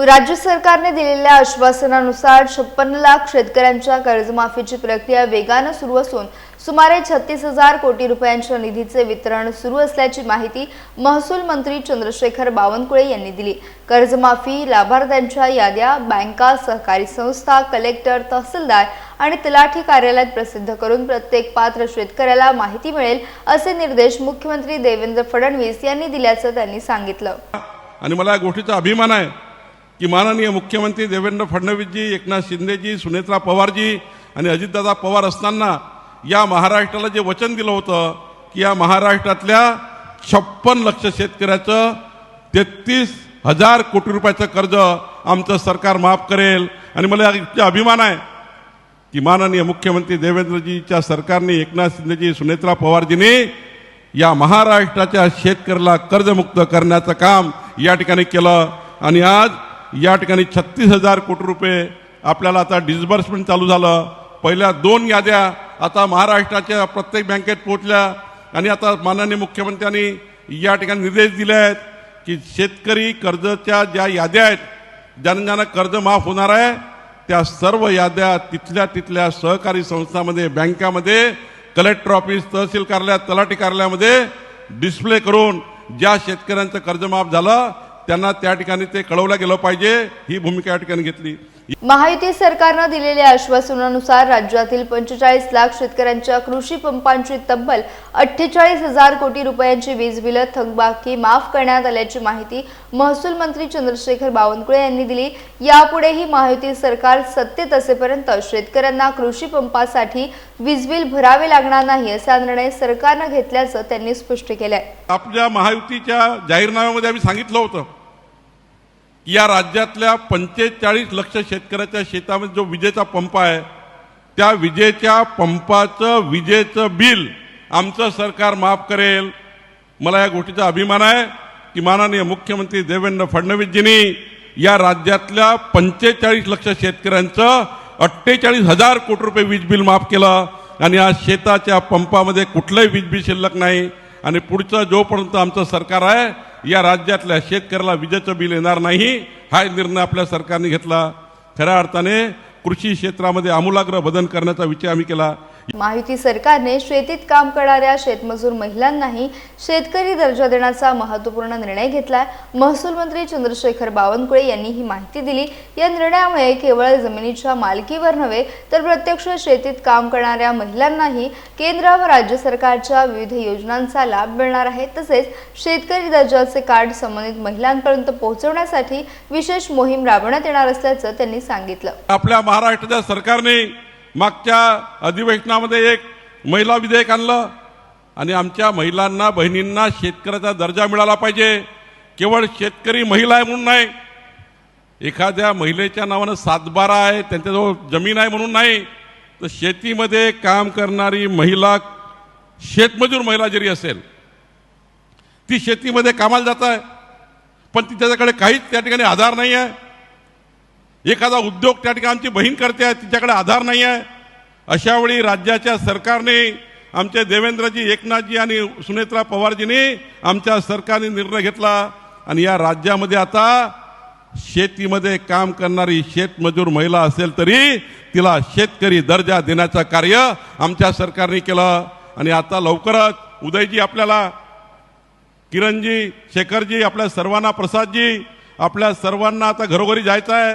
राज्य सरकारने दिलेल्या आश्वासनानुसार 56 लाख शेतकऱ्यांच्या कर्जमाफीची प्रक्रिया वेगाने सुरू असून सुमारे 36,000 कोटी रुपयांच्या निधीचे वितरण सुरू असल्याची माहिती महसूल मंत्री चंद्रशेखर बावनकुळे यांनी दिली। कर्जमाफी लाभार्थ्यांच्या याद्या बँका, सहकारी संस्था, कलेक्टर, तहसीलदार आणि तलाठी कार्यालयात प्रसिद्ध करून प्रत्येक पात्र शेतकऱ्याला माहिती मिळेल असे निर्देश मुख्यमंत्री देवेंद्र फडणवीस यांनी दिल्याचं त्यांनी सांगितलं। आणि मला या गोष्टीचा अभिमान आहे की माननीय मुख्यमंत्री देवेंद्र फडणवीसजी, एकनाथ शिंदेजी, सुनेत्रा पवारजी आणि अजितदादा पवार असताना या महाराष्ट्राला जे वचन दिलं होतं की या महाराष्ट्रातल्या 56 लाख शेतकऱ्याचं 33,000 कोटी रुपयाचं कर्ज आमचं सरकार माफ करेल। आणि मला याचा अभिमान आहे की माननीय मुख्यमंत्री देवेंद्रजीच्या सरकारने, एकनाथ शिंदेजी, सुनेत्रा पवारजींनी या महाराष्ट्राच्या शेतकऱ्याला कर्जमुक्त करण्याचं काम या ठिकाणी केलं। आणि आज या ठिकाणी 36,000 कोटी रुपये आपल्याला आता डिस्बर्समेंट चालू झालं। पहिल्या 2 याद्या आता महाराष्ट्राच्या प्रत्येक बँकेत पोहोचल्या आणि आता माननीय मुख्यमंत्र्यांनी या ठिकाणी निर्देश दिले आहेत की शेतकरी कर्जाच्या ज्या याद्या आहेत, ज्यांना कर्ज माफ होणार आहे, त्या सर्व याद्या तिथल्या सहकारी संस्थांमध्ये, बँकामध्ये, कलेक्टर ऑफिस, तहसील कार्यालयात, तलाठी कार्यालयामध्ये डिस्प्ले करून ज्या शेतकऱ्यांचं कर्ज माफ झालं त्यांना त्या ठिकाणी ते कळवलं गेलं पाहिजे, ही भूमिका या ठिकाणी घेतली। महायुती सरकारने दिलेल्या आश्वासनानुसार राज्यातील 45 लाख शेतकऱ्यांच्या कृषी पंपांची तब्बल 48,000 कोटी रुपयांची वीज बिलं थकबाकी माफ करण्यात आल्याची माहिती महसूल मंत्री चंद्रशेखर बावनकुळे यांनी दिली। यापुढेही महायुती सरकार सत्तेत असेपर्यंत शेतकऱ्यांना कृषी पंपासाठी वीज बिल भरावे लागणार नाही असा निर्णय सरकारने घेतल्याचं त्यांनी स्पष्ट केलंय। आपल्या महायुतीच्या जाहीरनाम्यामध्ये आम्ही सांगितलं होतं या राज्यातल्या 45 लाख शेतकऱ्याच्या शेतामध्ये जो विजेचा पंप आहे, त्या विजेच्या पंपाचं विजेचं बिल आमचं सरकार माफ करेल। मला या गोष्टीचा अभिमान आहे की माननीय मुख्यमंत्री देवेंद्र फडणवीसजींनी या राज्यातल्या 45 लाख शेतकऱ्यांचं 48,000 कोटी रुपये वीज बिल माफ केलं। आणि आज शेताच्या पंपामध्ये कुठलंही वीज बिल शिल्लक नाही। आणि पुढचं जोपर्यंत आमचं सरकार आहे या राज्यातल्या शेतकऱ्याला विजेचं बिल येणार नाही, हा निर्णय आपल्या सरकारने घेतला। खऱ्या अर्थाने कृषी क्षेत्रामध्ये आमूलाग्र बदल करण्याचा विचार आम्ही केला। महायुती सरकारने शेतीत काम करणाऱ्या शेतमजूर महिलांनाही शेतकरी दर्जा देण्याचा महत्त्वपूर्ण निर्णय घेतलाय। महसूल मंत्री चंद्रशेखर बावनकुळे यांनी ही माहिती दिली। या निर्णयामुळे केवळ जमिनीच्या मालकीवर नव्हे तर प्रत्यक्ष शेतीत काम करणाऱ्या महिलांनाही केंद्र व राज्य सरकारच्या विविध योजनांचा लाभ मिळणार आहे। तसेच शेतकरी दर्जाचे कार्ड संबंधित महिलांपर्यंत पोहोचवण्यासाठी विशेष मोहीम राबवण्यात येणार असल्याचं त्यांनी सांगितलं। आपल्या महाराष्ट्राच्या सरकारने मागच्या अधिवेशनामध्ये एक महिला विधेयक आणलं आणि आमच्या महिलांना, बहिणींना शेतकऱ्याचा दर्जा मिळाला पाहिजे। केवळ शेतकरी महिला आहे म्हणून नाही, एखाद्या महिलेच्या नावानं 7/12 आहे, त्यांच्याजवळ जमीन आहे म्हणून नाही, तर शेतीमध्ये काम करणारी महिला, शेतमजूर महिला जरी असेल, ती शेतीमध्ये कामाला जात आहे पण तिच्याकडे काहीच त्या ठिकाणी आधार नाही आहे। एखादा उद्योग त्या ठिकाणी आमची बहीण करते आहे, तिच्याकडे आधार नाही आहे। अशा वेळी राज्याच्या सरकारने, आमचे देवेंद्रजी, एकनाथजी आणि सुनेत्रा पवारजींनी आमच्या सरकारने निर्णय घेतला आणि या राज्यामध्ये आता शेतीमध्ये काम करणारी शेतमजूर महिला असेल तरी तिला शेतकरी दर्जा देण्याचं कार्य आमच्या सरकारने केलं। आणि आता लवकरच उदयजी, आपल्याला किरणजी, शेखरजी, आपल्या सर्वांना, प्रसादजी, आपल्या सर्वांना आता घरोघरी जायचं आहे।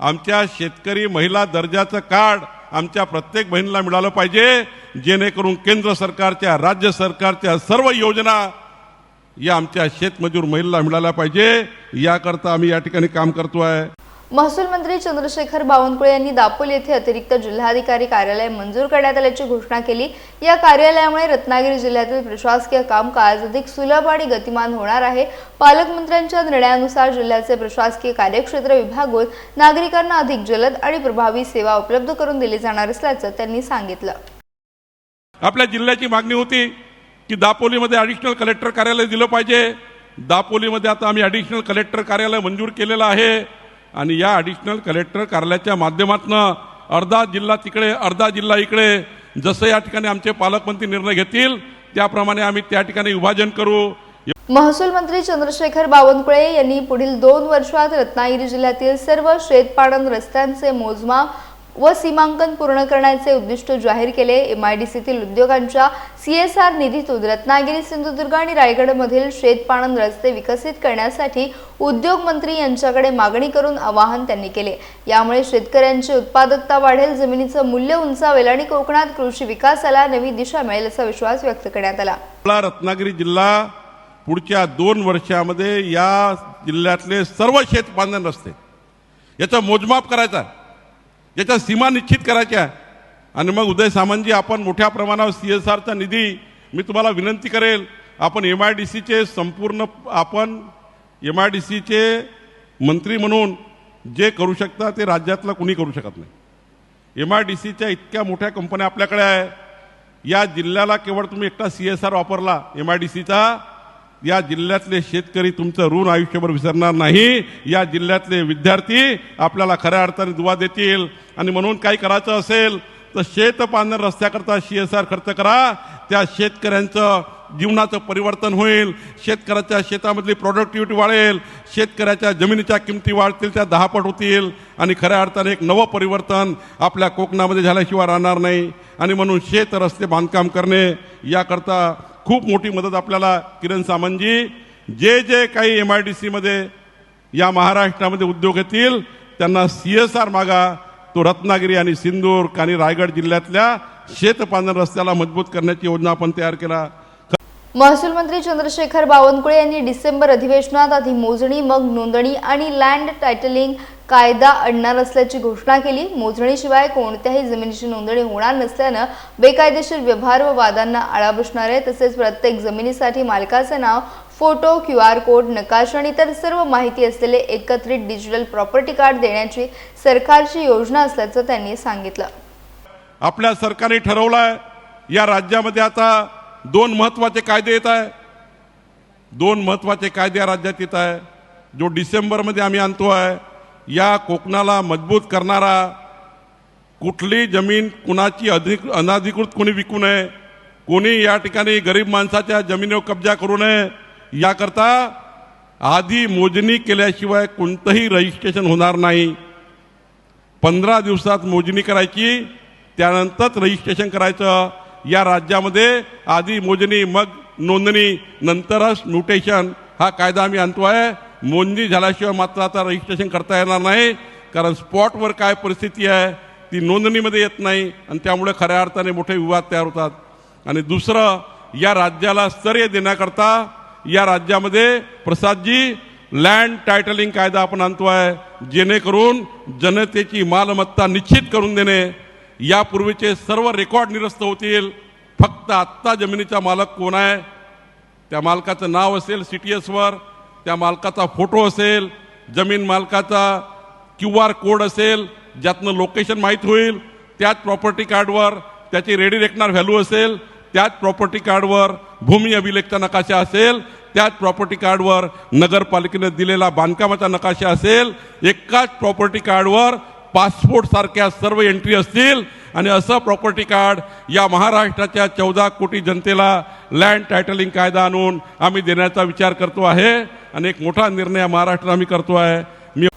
आमच्या शेतकरी महिला दर्जाचं कार्ड आमच्या प्रत्येक बहिणीला मिळालं पाहिजे, जेणेकरून केंद्र सरकारच्या, राज्य सरकारच्या सर्व योजना या आमच्या शेतमजूर महिलांना मिळाल्या पाहिजे, याकरता आम्ही या ठिकाणी काम करतोय। महसूल मंत्री चंद्रशेखर बावनकुळे यांनी दापोली येथे अतिरिक्त जिल्हाधिकारी कार्यालय मंजूर करण्यात आल्याची घोषणा केली। या कार्यालयामुळे रत्नागिरी जिल्ह्यातील प्रशासकीय कामकाज अधिक सुलभ आणि गतिमान होणार आहे। पालकमंत्र्यांच्या निर्णयानुसार जिल्ह्याचे प्रशासकीय कार्यक्षेत्र विभागून नागरिकांना अधिक जलद आणि प्रभावी सेवा उपलब्ध करून दिली जाणार असल्याचं त्यांनी सांगितलं। आपल्या जिल्ह्याची मागणी होती की दापोलीमध्ये ॲडिशनल कलेक्टर कार्यालय दिलं पाहिजे। दापोलीमध्ये आता आम्ही ॲडिशनल कलेक्टर कार्यालय मंजूर केलेलं आहे आणि या ॲडिशनल कलेक्टर कार्यालयाच्या माध्यमातून अर्धा जिल्हा तिकडे, अर्धा जिल्हा इकडे, जसं या ठिकाणी आमचे पालकमंत्री निर्णय घेतील त्याप्रमाणे आम्ही त्या ठिकाणी विभाजन करू। महसूल मंत्री चंद्रशेखर बावनकुळे यांनी पुढील 2 वर्षात रत्नागिरी जिल्ह्यातील सर्व शेतपाडण रस्त्यांचे मोजमाप व सीमांकन पूर्ण करण्याचे उद्दिष्ट जाहीर केले। MIDCतील उद्योगांच्या CSR निधीतून रत्नागिरी, सिंधुदुर्ग आणि रायगडमधील शेतपाडण रस्ते विकसित करण्यासाठी उद्योग मंत्री यांच्याकडे मागणी करून आवाहन त्यांनी केले। यामुळे शेतकऱ्यांची उत्पादकता वाढेल, जमिनीचं मूल्य उंचावेल आणि कोकणात कृषी विकासाला नवी दिशा मिळेल असा विश्वास व्यक्त करण्यात आला। रत्नागिरी जिल्हा पुढच्या 2 वर्षामध्ये या जिल्ह्यातले सर्व शेतपाडण रस्ते याचं मोजमाप करायचा, याच्या सीमा निश्चित करायच्या आणि मग उदय सामंतजी आपण मोठ्या प्रमाणावर CSRचा निधी मी तुम्हाला विनंती करेल, आपण MIDCचे संपूर्ण आपण MIDCचे मंत्री म्हणून जे करू शकता ते राज्यातलं कुणी करू शकत नाही। MIDCच्या इतक्या मोठ्या कंपन्या आपल्याकडे आहे, या जिल्ह्याला केवळ तुम्ही एकटा CSR वापरला MIDCचा, या जिल्ह्यातले शेतकरी तुमचं ऋण आयुष्यभर विसरणार नाही, या जिल्ह्यातले विद्यार्थी आपल्याला खऱ्या अर्थाने दुवा देतील। आणि म्हणून काही करायचं असेल तर शेतपाडण रस्त्याकरता CSR खर्च करा, त्या शेतकऱ्यांचं जीवनाचं परिवर्तन होईल, शेतकऱ्याच्या शेतामधली प्रोडक्टिव्हिटी वाढेल, शेतकऱ्याच्या जमिनीच्या किमती वाढतील, त्या 10 पट होतील आणि खऱ्या अर्थाने एक नवं परिवर्तन आपल्या कोकणामध्ये झाल्याशिवाय राहणार नाही। आणि म्हणून शेत रस्ते बांधकाम करणे याकरता खूप मोठी मदत आपल्याला किरण सामंतजी, जे काही MIDCमध्ये या महाराष्ट्रामध्ये उद्योग येतील त्यांना CSR मागा, तो रत्नागिरी आणि सिंधुदुर्ग आणि रायगड जिल्ह्यातल्या शेतपाडण रस्त्याला मजबूत करण्याची योजना आपण तयार केला। महसूल मंत्री चंद्रशेखर बावनकुळे यांनी डिसेंबर अधिवेशनात आधी मोजणी मग नोंदणी आणि लँड टायटलिंग कायदा आणणार असल्याची घोषणा केली। मोजणीशिवाय कोणत्याही जमिनीची नोंदणी होणार नसल्यानं बेकायदेशीर व्यवहार व वादांना आळा बसणार आहे। तसेच प्रत्येक जमिनीसाठी मालकाचे नाव, फोटो, QR कोड, नकाशा आणि इतर सर्व माहिती असलेले एकत्रित डिजिटल प्रॉपर्टी कार्ड देण्याची सरकारची योजना असल्याचं त्यांनी सांगितलं। आपल्या सरकारने ठरवलंय या राज्यामध्ये आता 2 महत्त्वाचे कायदे येत आहे, 2 महत्त्वाचे कायदे या राज्यात येत आहे, जो डिसेंबरमध्ये आम्ही आणतो आहे। या कोकणाला मजबूत करणारा, कुठली जमीन कुणाची अनधिकृत कोणी विकू नये, कोणी या ठिकाणी गरीब माणसाच्या जमिनीवर कब्जा करू नये, याकरता आधी मोजणी केल्याशिवाय कोणतंही रजिस्ट्रेशन होणार नाही। 15 दिवसात मोजणी करायची, त्यानंतर रजिस्ट्रेशन करायचं। या राज्यामध्ये आधी मोजणी मग नोंदणी नंतरच म्युटेशन हा कायदा आम्ही आणतो आहे। मोजणी झाल्याशिवाय मात्र आता रजिस्ट्रेशन करता येणार नाही, कारण स्पॉटवर काय परिस्थिती आहे ती नोंदणीमध्ये येत नाही आणि त्यामुळे खऱ्या अर्थाने मोठे विवाद तयार होतात। आणि दुसरं, या राज्याला स्थैर्य देण्याकरता या राज्यामध्ये प्रसादजी लँड टायटलिंग कायदा आपण आणतो आहे, जेणेकरून जनतेची मालमत्ता निश्चित करून देणे, यापूर्वीचे सर्व रेकॉर्ड निरस्त होतील। फक्त आत्ता जमिनीचा मालक कोण आहे त्या मालकाचं नाव असेल CTSवर, त्या मालकाचा फोटो असेल, जमीन मालकाचा QR कोड असेल ज्यातनं लोकेशन माहीत होईल, त्याच प्रॉपर्टी कार्डवर त्याची रेडी रेकनर व्हॅल्यू असेल, त्याच प्रॉपर्टी कार्डवर भूमी अभिलेखचा नकाशा असेल, त्याच प्रॉपर्टी कार्डवर नगरपालिकेने दिलेला बांधकामाचा नकाशा असेल, एकाच प्रॉपर्टी कार्डवर पासपोर्ट सारख्या सर्व एंट्री असतील आणि असं प्रॉपर्टी कार्ड या महाराष्ट्राच्या 14 कोटी जनतेला लँड टायटलिंग कायदा आणून आम्ही देण्याचा विचार करतो आहे आणि एक मोठा निर्णय महाराष्ट्रात आम्ही करतो आहे।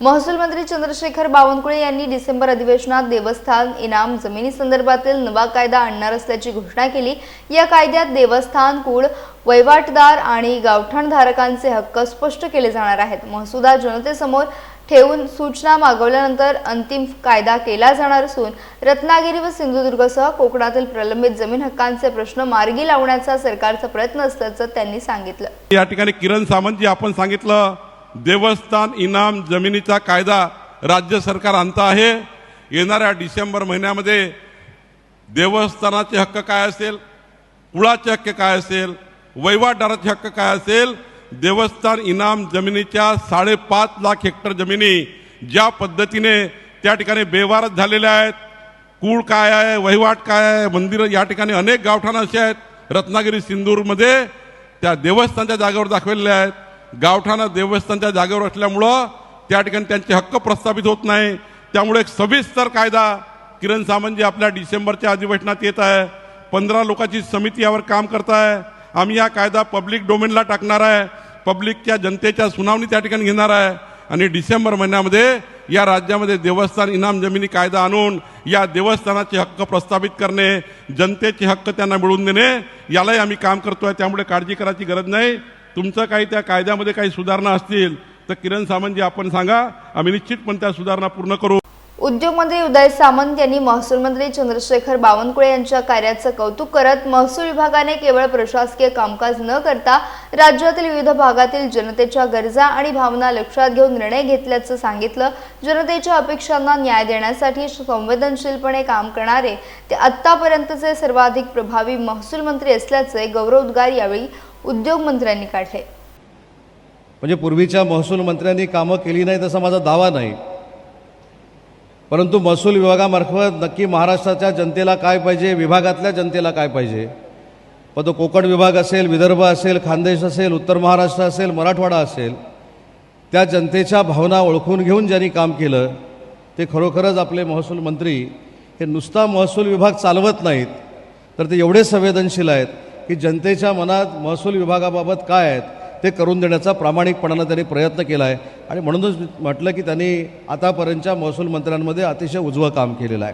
महसूल मंत्री चंद्रशेखर बावनकुळे यांनी डिसेंबर अधिवेशनात देवस्थान इनाम जमिनी संदर्भातील नवा कायदा आणणार असल्याची घोषणा केली। या कायद्यात देवस्थान कुळ, वहिवाटदार आणि गावठाणधारकांचे हक्क स्पष्ट केले जाणार आहेत। मसुदा जनतेसमोर ठेवून सूचना मागवल्यानंतर अंतिम कायदा केला जाणार असून रत्नागिरी व सिंधुदुर्गसह कोकणातील प्रलंबित जमीन हक्कांचे प्रश्न मार्गी लावण्याचा सरकारचा प्रयत्न असल्याचं त्यांनी सांगितलं। या ठिकाणी किरण सामंतजी आपण सांगितलं, देवस्थान इनाम जमिनीचा कायदा राज्य सरकार आणत आहे। येणाऱ्या डिसेंबर महिन्यामध्ये देवस्थानाचे हक्क काय असेल, कुळाचे हक्क काय असेल, वहिवाटदाराचे हक्क काय असेल, देवस्थान इनाम जमिनीच्या 5.5 लाख हेक्टर जमिनी ज्या पद्धतीने त्या ठिकाणी बेवारस झालेल्या आहेत, कुळ काय आहे, वहिवाट काय आहे, मंदिरं या ठिकाणी अनेक गावठाणं असे आहेत रत्नागिरी सिंधुदुर्गमध्ये त्या देवस्थानच्या जागेवर दाखवलेले आहेत। गावठाणं देवस्थानच्या जागेवर असल्यामुळं त्या ठिकाणी त्यांचे हक्क प्रस्थापित होत नाही। त्यामुळे एक सविस्तर कायदा किरण सामंतजी आपल्या डिसेंबरच्या अधिवेशनात येत आहे। 15 लोकांची समिती यावर काम करत आहे आम्ही हा कायदा पब्लिक डोमेनला टाकणार आहे, पब्लिकच्या जनतेच्या सुनावणी त्या ठिकाणी घेणार आहे आणि डिसेंबर महिन्यामध्ये या राज्यामध्ये देवस्थान इनाम जमिनी कायदा आणून या देवस्थानाचे हक्क प्रस्थापित करणे, जनतेचे हक्क त्यांना मिळवून देणे, यालाही आम्ही काम करतोय. त्यामुळे काळजी करायची गरज नाही. तुमचं काही त्या कायद्यामध्ये काही सुधारणा असतील तर किरण सामंतजी आपण सांगा, आम्ही निश्चितपणे त्या सुधारणा पूर्ण करू. उद्योगमंत्री उदय सामंत यांनी महसूल मंत्री चंद्रशेखर बावनकुळे यांच्या कार्याचं कौतुक करत महसूल विभागाने केवळ प्रशासकीय कामकाज न करता राज्यातील विविध भागातील जनतेच्या गरजा आणि भावना लक्षात घेऊन निर्णय घेतल्याचं सांगितलं. जनतेच्या अपेक्षांना न्याय देण्यासाठी संवेदनशीलपणे काम करणारे ते आत्तापर्यंतचे सर्वाधिक प्रभावी महसूल मंत्री असल्याचे गौरवोद्गार यावेळी उद्योगमंत्र्यांनी काढले. म्हणजे पूर्वीच्या महसूल मंत्र्यांनी कामं केली नाही तसा माझा दावा नाही, परंतु महसूल विभागामार्फत नक्की महाराष्ट्राच्या जनतेला काय पाहिजे, विभागातल्या जनतेला काय पाहिजे, मग तो कोकण विभाग असेल, विदर्भ असेल, खानदेश असेल, उत्तर महाराष्ट्र असेल, मराठवाडा असेल, त्या जनतेच्या भावना ओळखून घेऊन ज्यांनी काम केलं ते खरोखरच आपले महसूल मंत्री हे नुसता महसूल विभाग चालवत नाहीत, तर ते एवढे संवेदनशील आहेत की जनतेच्या मनात महसूल विभागाबाबत काय आहेत ते करून देण्याचा प्रामाणिकपणानं त्यांनी प्रयत्न केला आहे. आणि म्हणूनच म्हटलं की त्यांनी आतापर्यंतच्या महसूल मंत्र्यांमध्ये अतिशय उजवं काम केलेलं आहे.